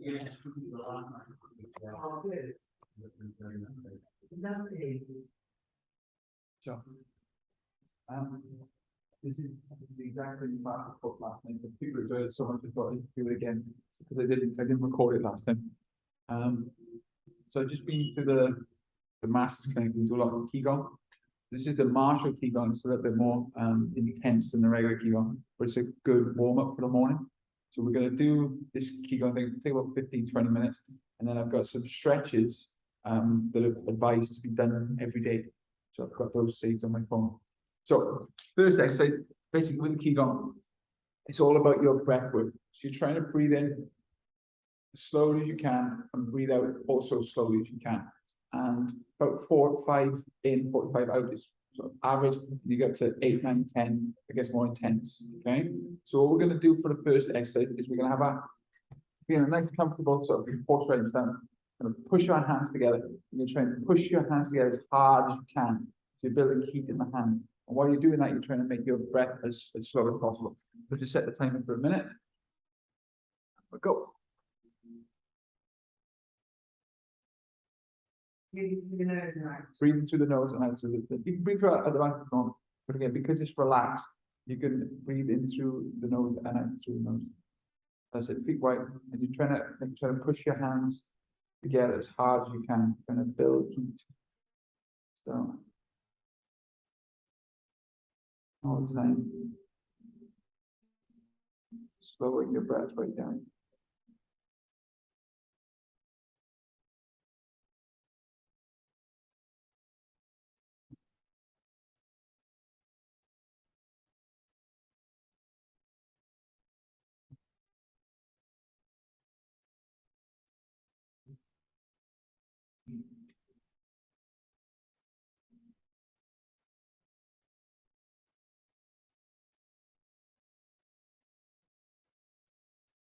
So, this is exactly the part I put last time. The people enjoyed it so much, I thought I'd do it again because I didn't record it last time. So I've just been to the Masters Clinic. We do a lot of Qigong. This is the martial Qigong. It's a little bit more intense than the regular Qigong, but it's a good warm up for the morning. So we're going to do this Qigong thing, take about 15-20 minutes, and then I've got some stretches that are advised to be done every day. So I've got those saved on my phone. So first exercise, basically with the Qigong, it's all about your breath work. So you're trying to breathe in as slowly as you can and breathe out also as slowly as you can. And about 4, 5 in, 45 out is sort of average. You get to 8, 9, 10, it gets more intense. Okay. So what we're going to do for the first exercise is we're going to have be in a nice comfortable sort of horse riding stance. Going to push our hands together. You're trying to push your hands together as hard as you can. So you're building heat in the hands. And while you're doing that, you're trying to make your breath as slow as possible. So just set the timer for a minute. We'll go. Breathing through the nose and out. Breathing through the nose and out through the. You can breathe through at the mouth, but again, because it's relaxed, you can breathe in through the nose and out through the nose. That's it. Feet wide, and you're trying to push your hands together as hard as you can. Trying to build heat. So all the time, slowing your breath right down.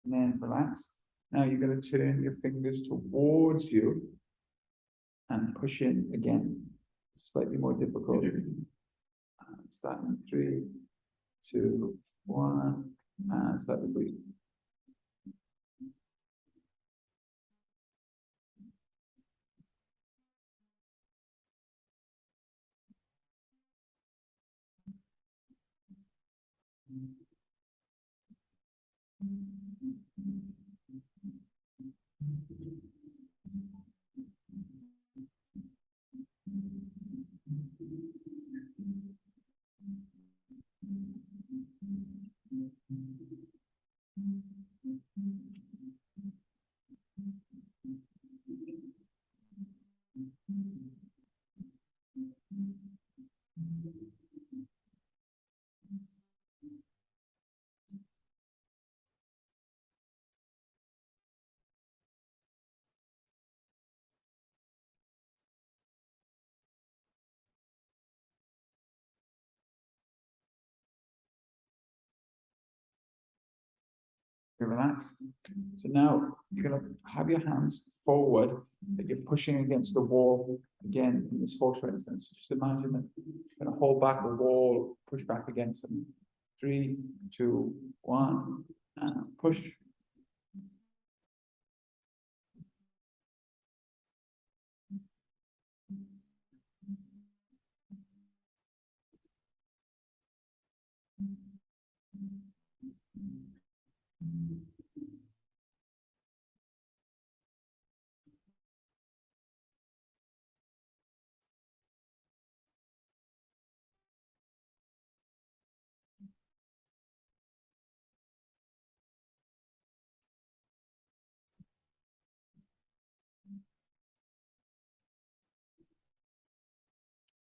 And then relax. Now you're going to turn your fingers towards you and push in again. Slightly more difficult. Starting 3, 2, 1, and start to breathe. Relax. So now you're going to have your hands forward, that you're pushing against the wall again in this horse riding stance. So just imagine that you're going to hold back the wall, push back against them. 3, 2, 1, and push.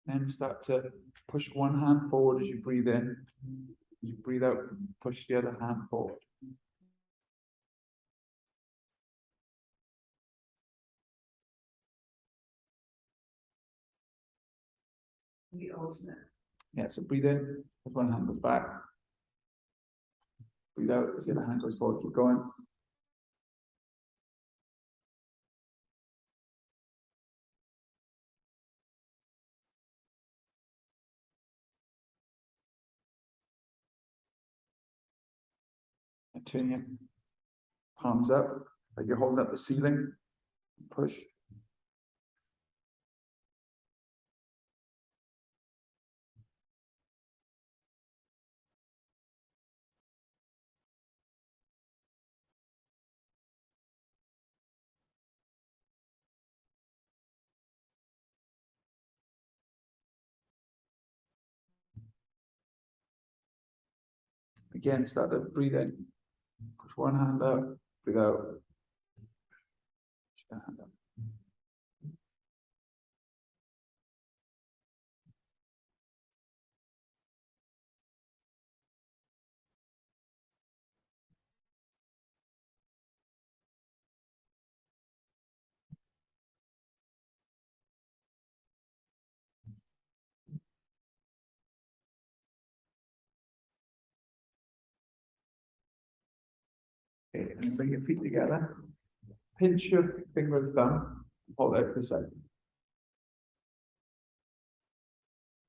Then start to push one hand forward as you breathe in. As you breathe out, push the other hand forward. The alternate. Yeah, so breathe in, as one hand goes back. Breathe out, as the other hand goes forward. Keep going. And turn your palms up Like you're holding up the ceiling, push. Again, start to breathe in. Push one hand up, breathe out. Push the hand up. Okay, and bring your feet together. Pinch your finger and thumb, hold out to the side.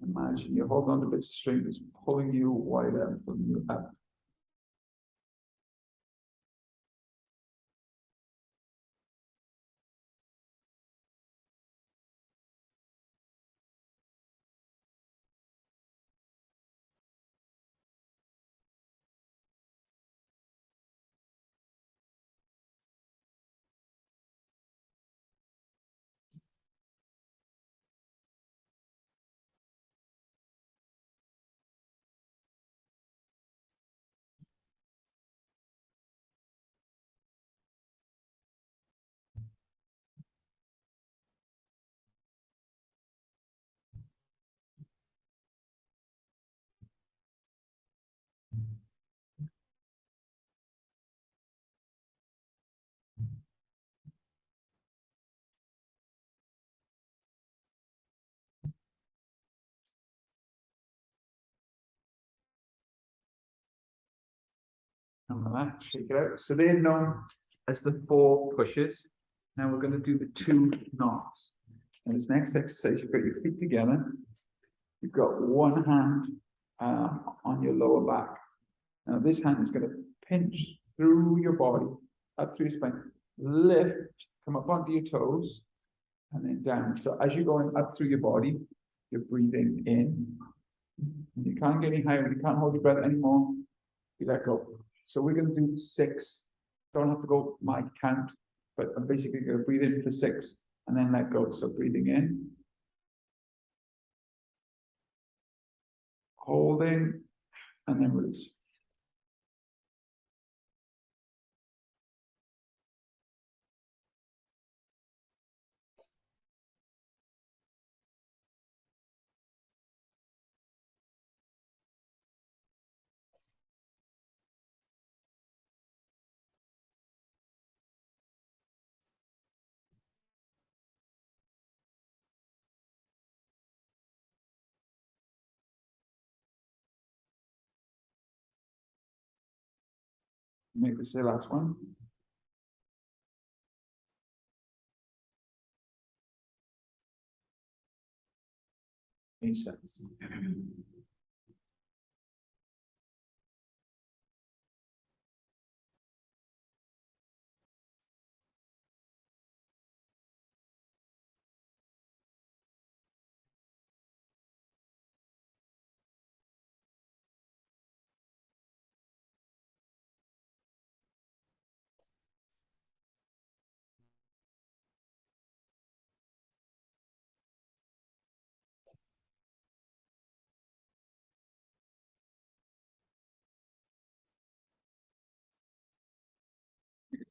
Imagine you're holding on to bits of string that's pulling you wider and pulling you up. And relax, shake it out. So they're known as the 4 pushes. Now we're going to do the 2 knots. And this next exercise, you've got your feet together. You've got one hand on your lower back. Now this hand is going to pinch through your body, up through your spine, lift, come up onto your toes, and then down. So as you're going up through your body, you're breathing in. You can't get any higher, you can't hold your breath anymore. You let go. So we're going to do 6. Don't have to go my count, but I'm basically going to breathe in for 6 and then let go. So breathing in, holding, and then release. Make this the last one. Makes sense.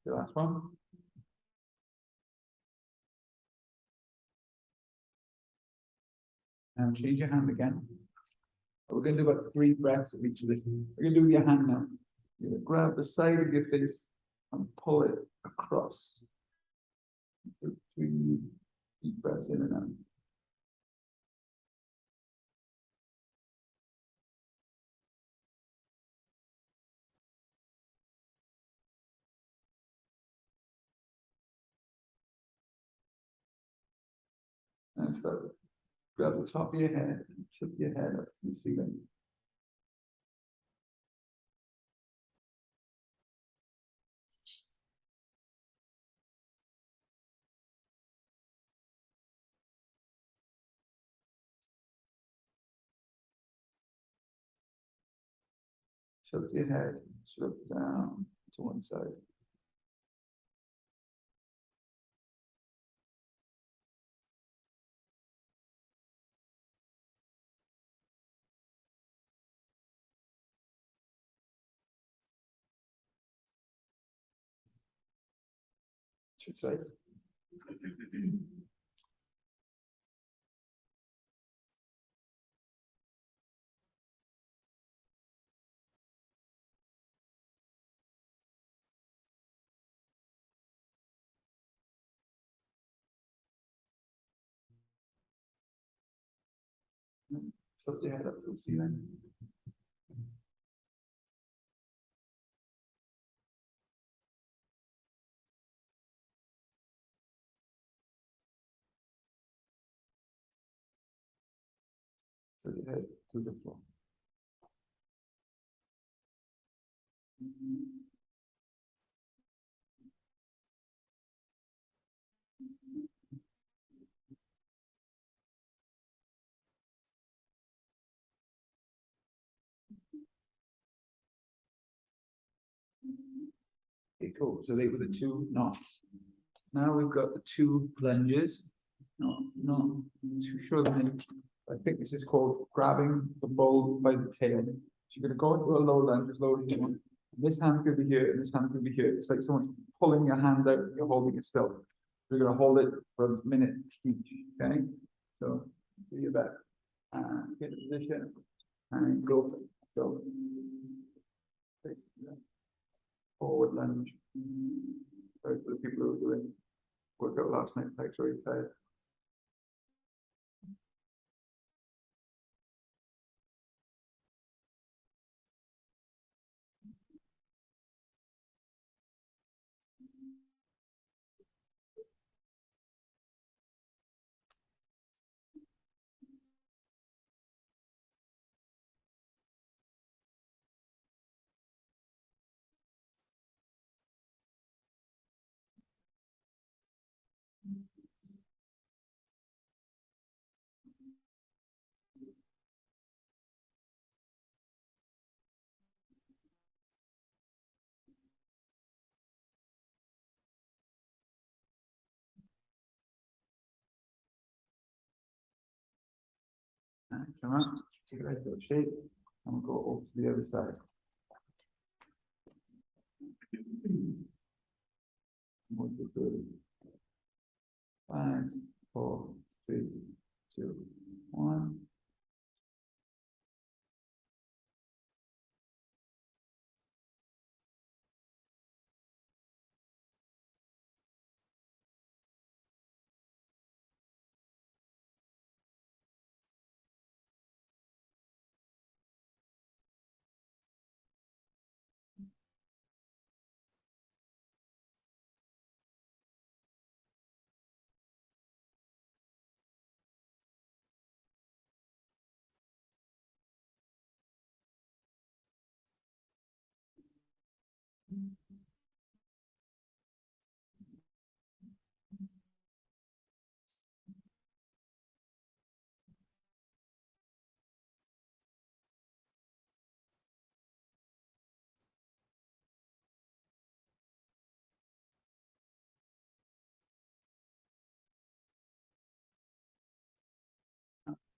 The last one. And change your hand again. We're going to do about 3 breaths of each of these. We're going to do with your hand now. You're going to grab the side of your face and pull it across. 3 deep breaths in and out. And start. Grab the top of your head and tip your head up to the ceiling. Tilt your head, look down to one side. Switch sides. Tilt your head up to the ceiling. Tilt your head to the floor. Okay, cool. So they were the two knots. Now we've got the two lunges. Not too sure the name. I think this is called grabbing the bull by the tail. So you're going to go into a low lunge as low as you want. This hand could be here, and this hand could be here. It's like someone's pulling your hands out, and you're holding it still. You're going to hold it for a minute each. Okay, so do your best. Get in position and go. Go. Forward lunge. Sorry for the people who were doing workout last night. Like, sorry, tired. Come on, take it right to the shape, and we'll go over to the other side. 1, 2, 3. 5, 4, 3, 2, 1.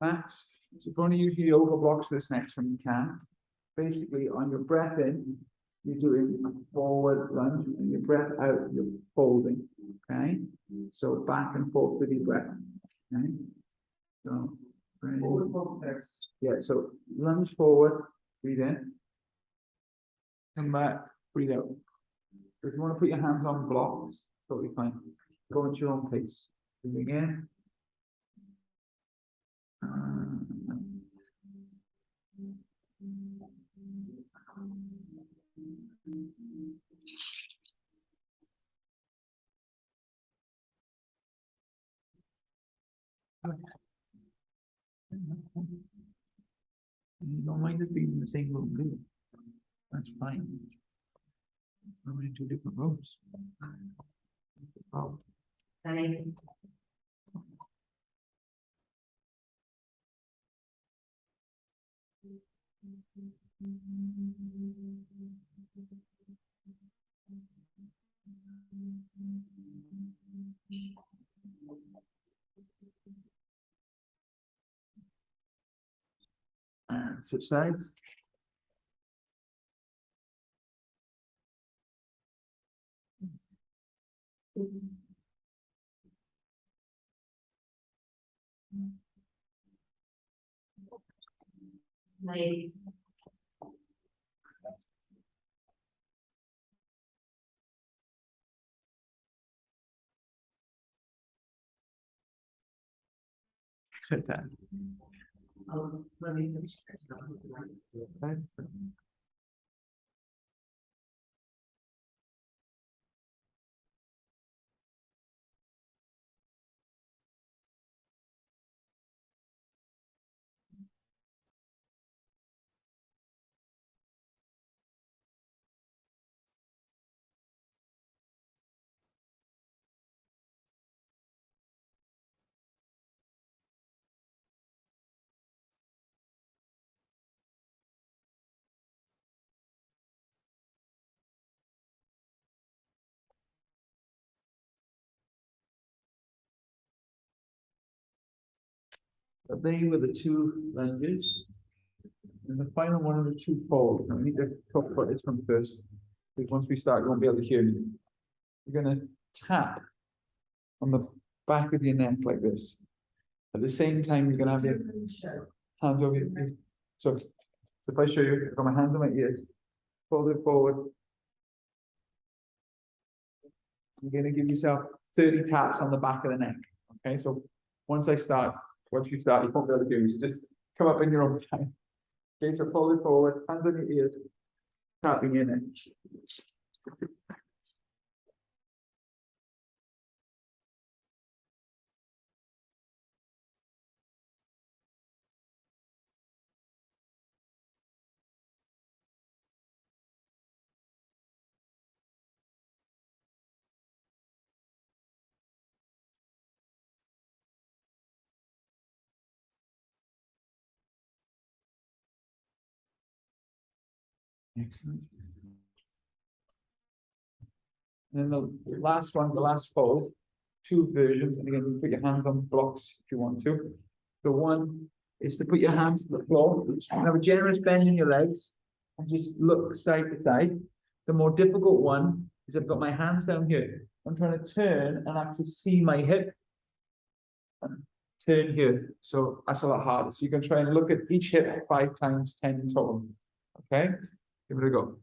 Max, so you're going to use your yoga blocks for this next one, you can. Basically, on your breath in, you're doing a forward lunge, and your breath out, you're folding. Okay, so back and forth with your breath. Okay, so forward, yeah. So lunge forward, breathe in, come back, breathe out. So if you want to put your hands on blocks, totally fine. Go at your own pace. Breathing in. You don't mind it being in the same room, do you? That's fine. We're in 2 different rooms. That's the problem. And switch sides. Sit down. But they were the two lunges. And the final one of the two folds. Now we need to talk about this one first. Because once we start, you won't be able to hear me. You're going to tap on the back of your neck like this. At the same time, you're going to have your hands over your ears. So if I show you, I've got my hands on my ears, fold it forward. You're going to give yourself 30 taps on the back of the neck. Okay, so once you start, you won't be able to do it. So just come up in your own time. Okay, so fold it forward, hands on your ears, tapping your neck. Excellent. And then the last one, the last fold, two versions. And again, you put your hands on blocks if you want to. The one is to put your hands to the floor and have a generous bend in your legs and just look side to side. The more difficult one is I've got my hands down here. I'm trying to turn and actually see my hip and turn here. So that's a lot harder. So you can try and look at each hip 5 times 10 total. Okay, give it a go.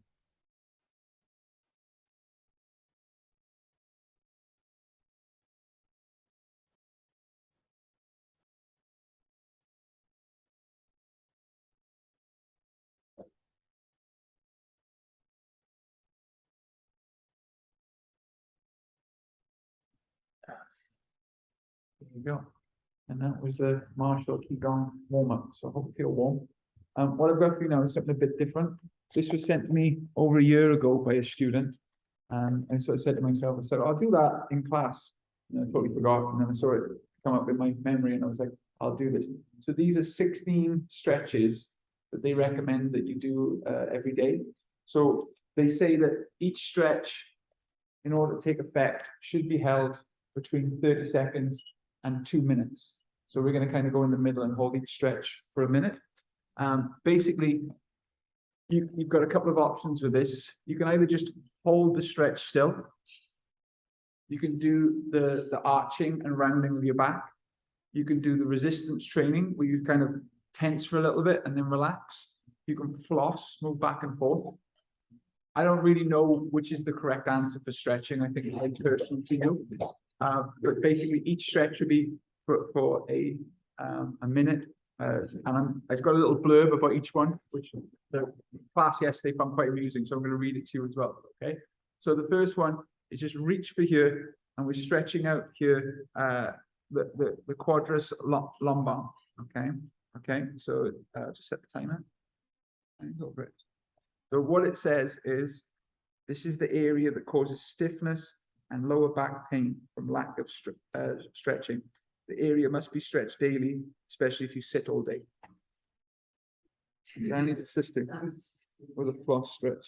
There you go. And that was the martial Qigong warm-up. So I hope you feel warm. What I've got for you now is something a bit different. This was sent to me over a year ago by a student. And so I said to myself, I said, I'll do that in class. And I totally forgot. And then I saw it come up in my memory and I was like, I'll do this. So these are 16 stretches that they recommend that you do every day. So they say that each stretch, in order to take effect, should be held between 30 seconds and 2 minutes. So we're going to kind of go in the middle and hold each stretch for a minute. Basically, you've got a couple of options with this. You can either just hold the stretch still. You can do the arching and rounding of your back. You can do the resistance training where you kind of tense for a little bit and then relax. You can floss, move back and forth. I don't really know which is the correct answer for stretching. I think it's personal to you. But basically, each stretch should be for a minute. And I've got a little blurb about each one, which the class yesterday found quite amusing. So I'm going to read it to you as well. Okay. So the first one is just reach for here, and we're stretching out here the quadrus lumbar. Okay. Okay. So just set the timer and over it. So what it says is, this is the area that causes stiffness and lower back pain from lack of stretching. The area must be stretched daily, especially if you sit all day. Danny's assisting with a floss stretch.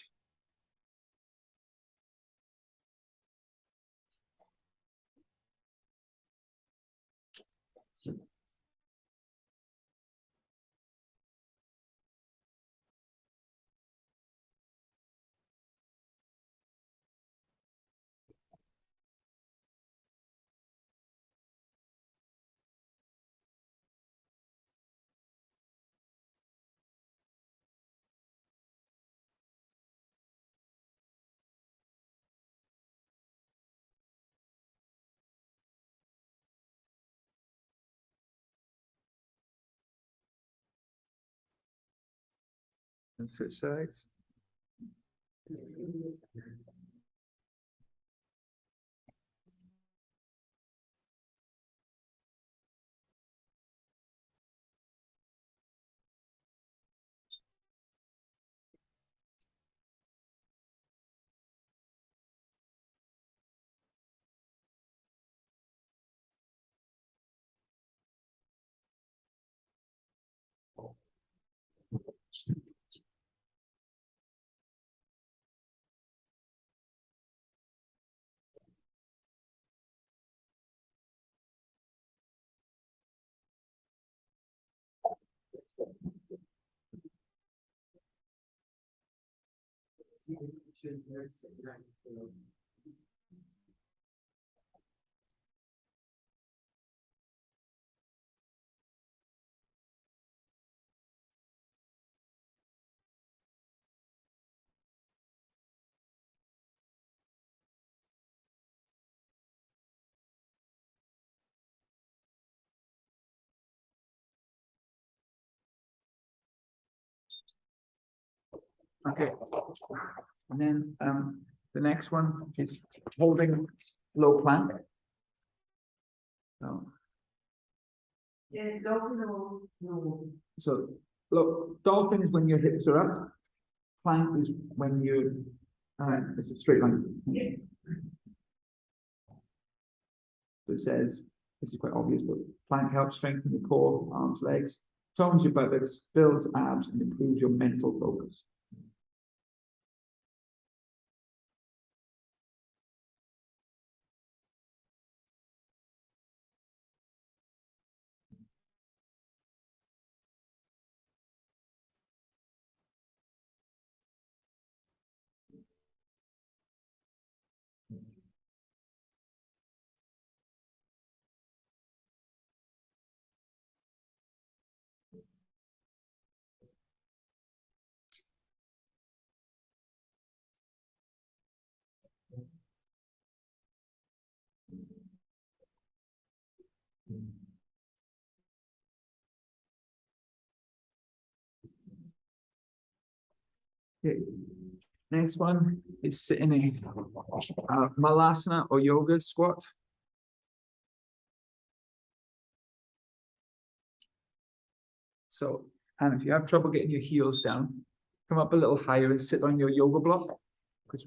And switch sides. Okay. And then the next one is holding low plank. So, Yeah, no. so look, dolphin is when your hips are up. Plank is when you it's a straight line. Yeah. So it says, this is quite obvious, but plank helps strengthen your core, arms, legs, tones your buttocks, builds abs, and improves your mental focus. Okay. Next one is sitting in malasana or yoga squat. So, and if you have trouble getting your heels down, come up a little higher and sit on your yoga block. Because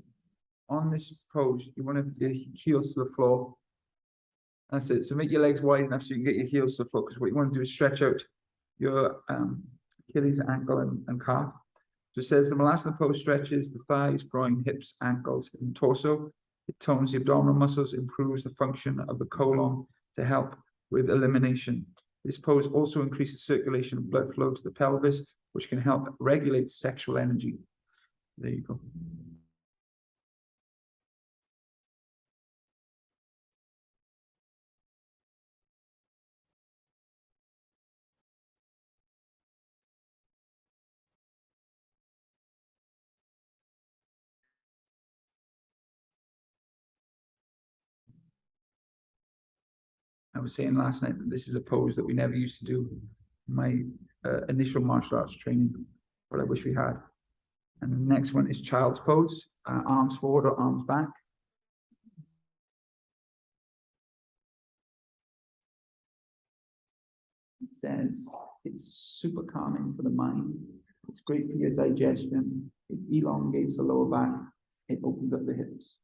on this pose, you want to get your heels to the floor. That's it. So make your legs wide enough so you can get your heels to the floor. Because what you want to do is stretch out your Achilles, ankle, and calf. So it says the malasana pose stretches the thighs, groin, hips, ankles, and torso. It tones the abdominal muscles, improves the function of the colon to help with elimination. This pose also increases circulation and blood flow to the pelvis, which can help regulate sexual energy. There you go. I was saying last night that this is a pose that we never used to do in my initial martial arts training, but I wish we had. And the next one is child's pose, arms forward or arms back. It says it's super calming for the mind. It's great for your digestion. It elongates the lower back. It opens up the hips.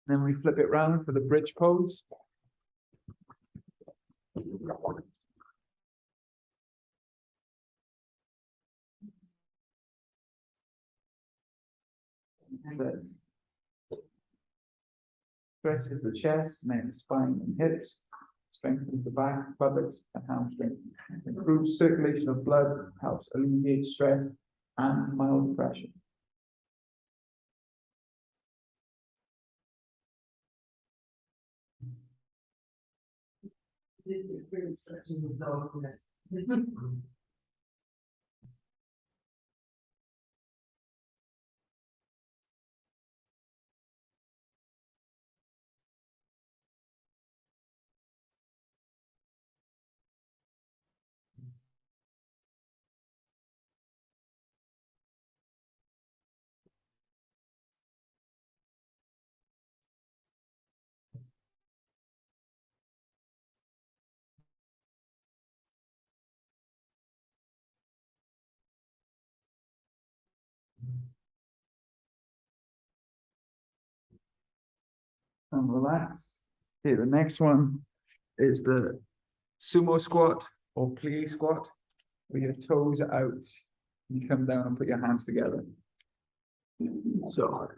Then we flip it round for the bridge pose. It says, stretches the chest, neck, spine, and hips, strengthens the back, buttocks, and hamstrings, improves circulation of blood, helps alleviate stress and mild depression. This is really stretching the dog. And relax. Okay, the next one is the sumo squat or plie squat, where your toes are out. You come down and put your hands together. So,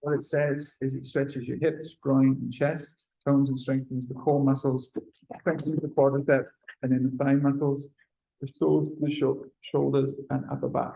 what it says is it stretches your hips, groin, and chest, tones and strengthens the core muscles, strengthens the quadricep, and then the thigh muscles, restores the shoulders and upper back.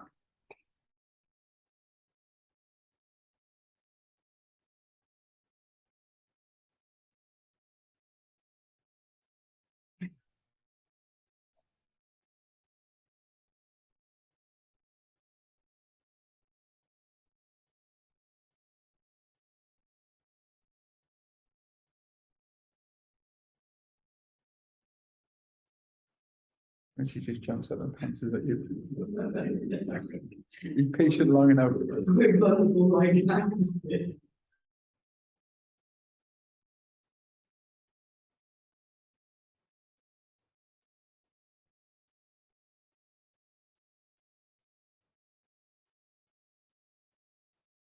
And she just jumps up and pounces at you. Be patient long enough. We're vulnerable right now.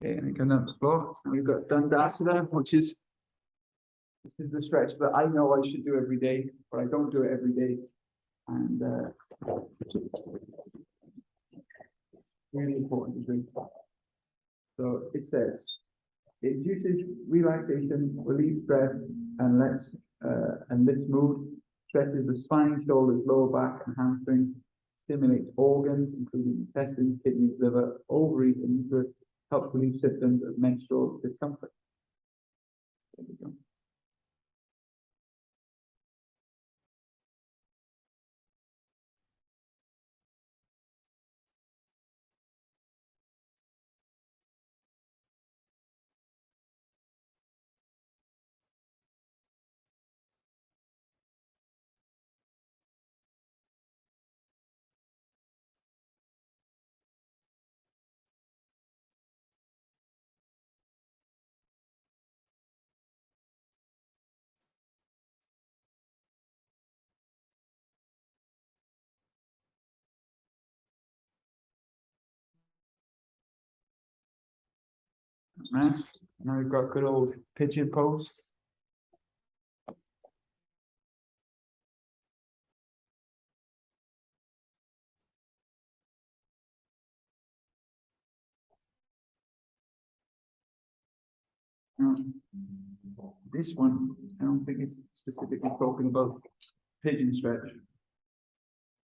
Okay, and then come down to the floor. And we've got Dandasana, which is this is the stretch that I know I should do every day, but I don't do it every day. And really important to do. So it says, it induces relaxation, relieves stress, and lifts mood, stretches the spine, shoulders, lower back, and hamstrings, stimulates organs, including intestines, kidneys, liver, ovaries, and uterus, helps relieve symptoms of menstrual discomfort. There we go. Nice. Now we've got good old pigeon pose. This one, I don't think it's specifically talking about pigeon stretch.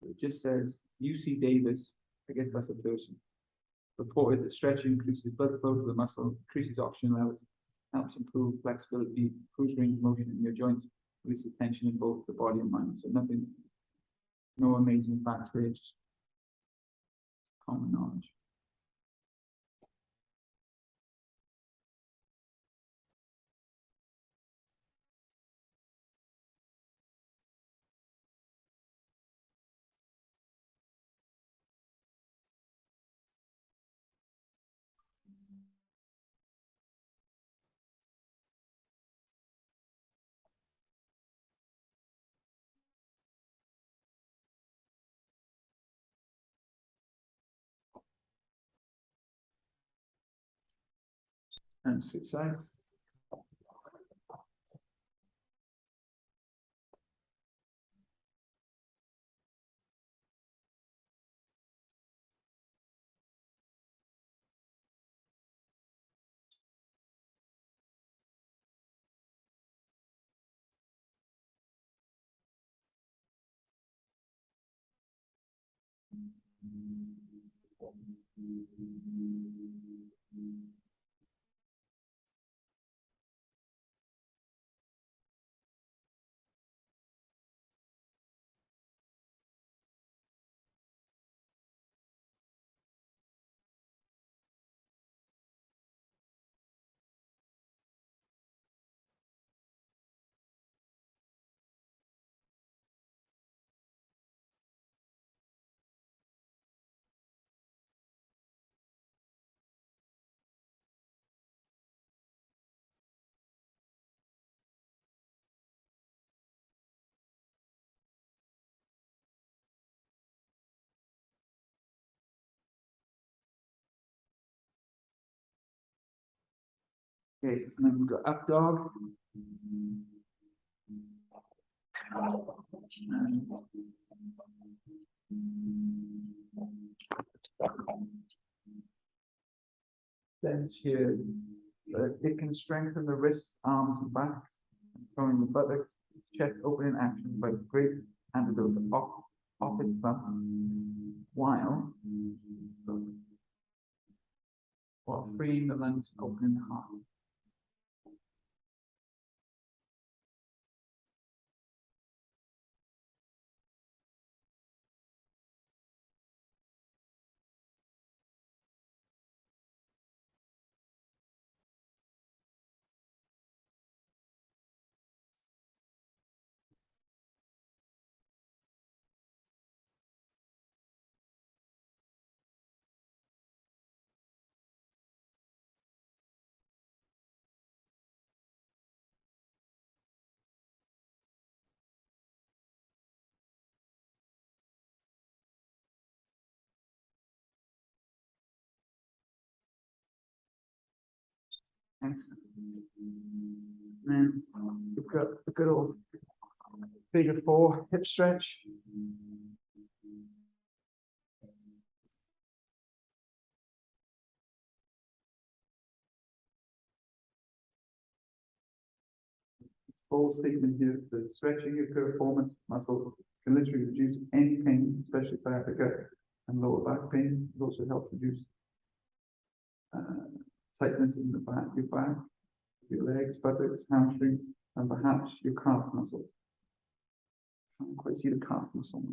It just says UC Davis, I guess that's a person, reported that stretching increases blood flow to the muscle, increases oxygen levels, helps improve flexibility, improves range of motion in your joints, releases tension in both the body and mind. So nothing, no amazing facts there, just common knowledge. And switch sides. Okay, and then we've got up dog. Then here, it can strengthen the wrists, arms, and back, throwing the buttocks, chest opening action by great antidote off its bum, while freeing the lungs, opening the heart. Excellent. And we've got the good old figure 4 hip stretch. Full statement here, the stretching your piriformis muscle can literally reduce any pain, especially sciatica and lower back pain. It also helps reduce tightness in the back, your legs, buttocks, hamstrings, and perhaps your calf muscles. Can't quite see the calf muscle.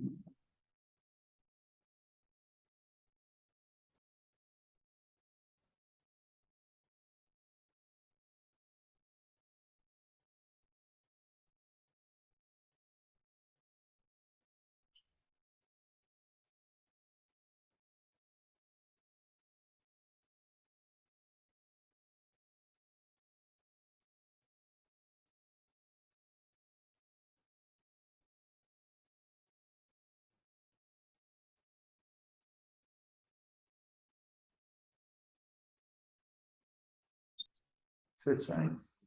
Switch sides.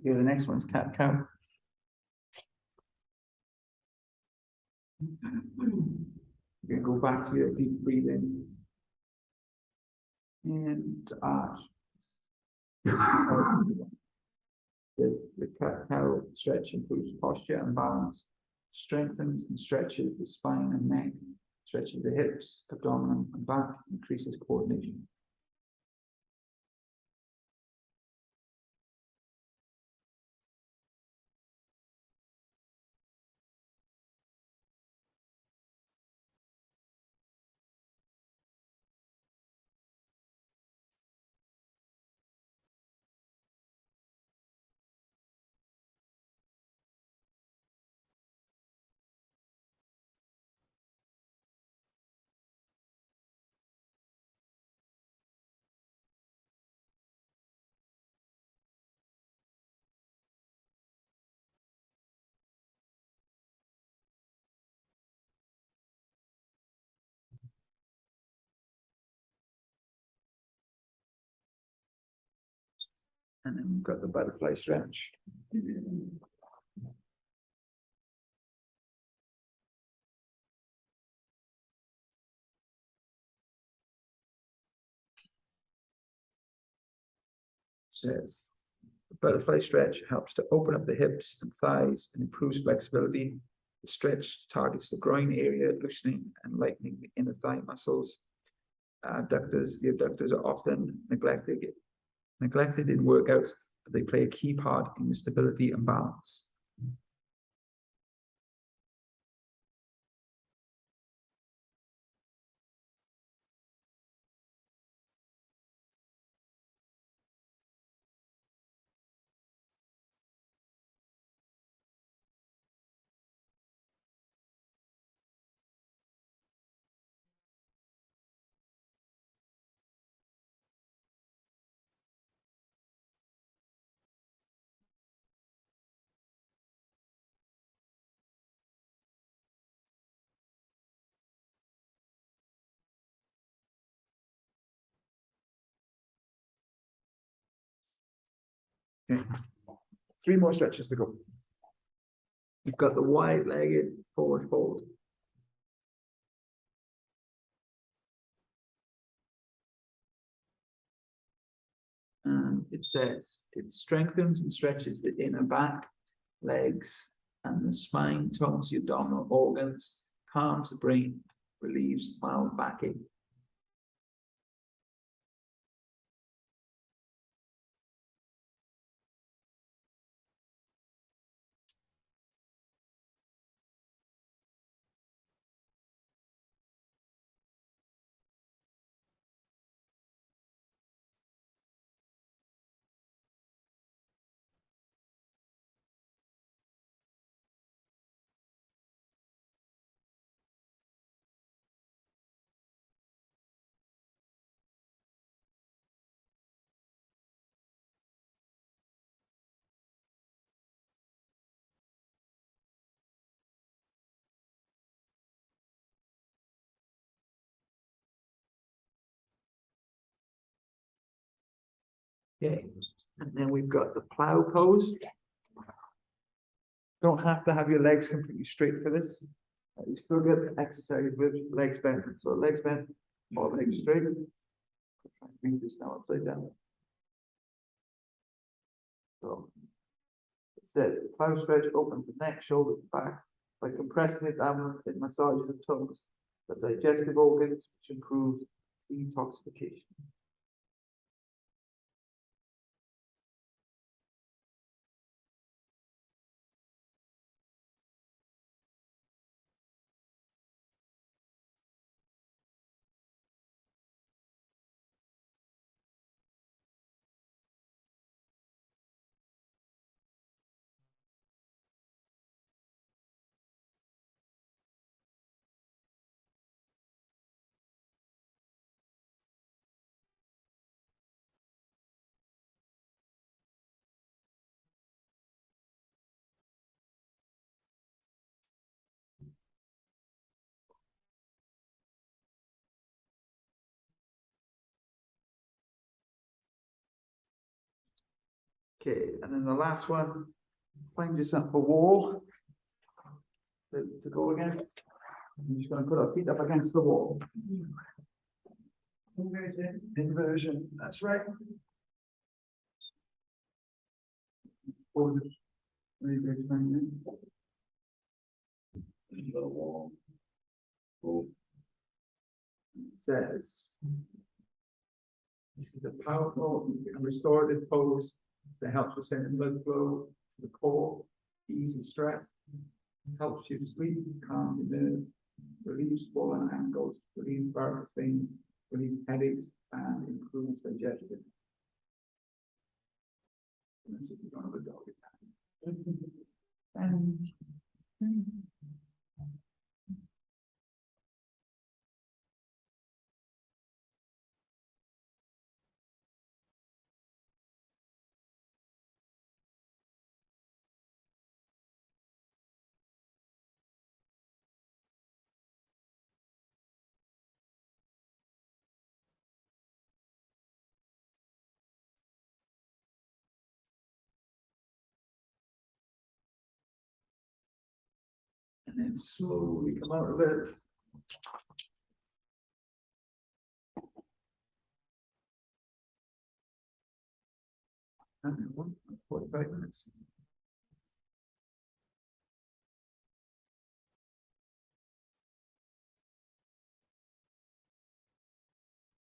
Here, the next one's cat cow. You're gonna go back to your deep breathing and arch. There's the cat cow stretch improves posture and balance, strengthens and stretches the spine and neck, stretches the hips, abdomen, and back, increases coordination. And then we've got the butterfly stretch. Says the butterfly stretch helps to open up the hips and thighs and improves flexibility. The stretch targets the groin area, loosening and lightening the inner thigh muscles. The abductors are often neglected in workouts, but they play a key part in the stability and balance. Okay. 3 more stretches to go. You've got the wide-legged forward fold. And it says it strengthens and stretches the inner back, legs, and the spine, tones the abdominal organs, calms the brain, relieves mild backache. Okay, and then we've got the plow pose. Don't have to have your legs completely straight for this. You still get exercise with legs bent. So legs bent, or legs straight. Read this now upside down. So it says the plow stretch opens the neck, shoulders, back by compressing it down. It massages the tongues, the digestive organs, which improves detoxification. Okay, and then the last one, find yourself a wall to go against. I'm just going to put our feet up against the wall. Inversion, that's right. Forward. Very good, the wall. Oh. It says, this is a powerful and restorative pose that helps with sending blood flow to the core, easy stress, helps you to sleep, calm your nerves, relieves swollen ankles, relieves varicose veins, relieves headaches, and improves digestion. Unless if you don't have a dog. And then slowly come out of it. And 45 minutes.